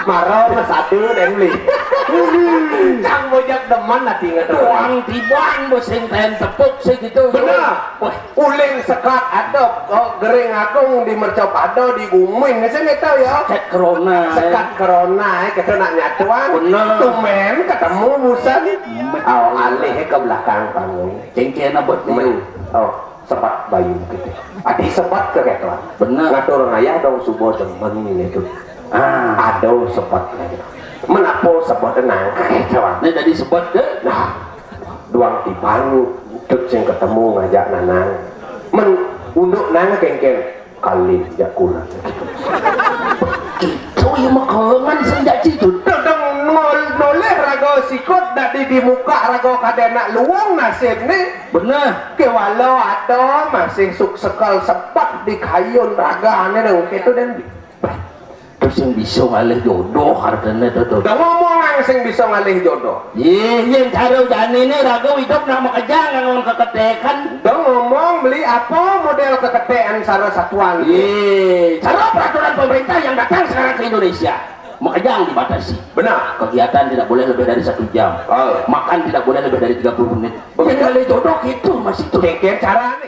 marah mas satu dan beli cang bojak deman nanti Tuang tibuan bosing ten tepuk segitu. bener Wah, uling sekat ada gering agung di mercop ada di gumin saya nggak tahu ya ket corona. sekat corona kita nak nyatuan Bener. tumen ketemu busan alih ke belakang panggung Cengkena buat nih. oh sepat bayu gitu adi sepat ke ketuan Bener. ngatur ayah dong subuh demen itu ada sepat lagi menapo sepat tenang ketuan Ini dari sebut deh. nah duang tiban dek sing ketemu ngajak nanang men unduk nang kengkeng kali jakula Itu yang makangan senja itu. dedeng noleh rago sikut dari di muka rago kadena luang nasib nih Bener. ke walau ada masih suk sekal sepat di kayun raga ane dong itu dan Terus yang bisa ngalih jodoh hartanya itu. udah ngomong yang sing bisa ngalih jodoh Yang cari jani ini raga hidup nama kejang ngomong keketekan. udah ngomong beli apa model keketean salah satuan Cara peraturan pemerintah yang datang sekarang ke Indonesia. Makanya dibatasi. benar Kegiatan tidak boleh lebih dari 1 jam. Oh. Makan tidak boleh lebih dari 30 menit. Yang ngalih jodoh itu masih tuh. kengkeng caranya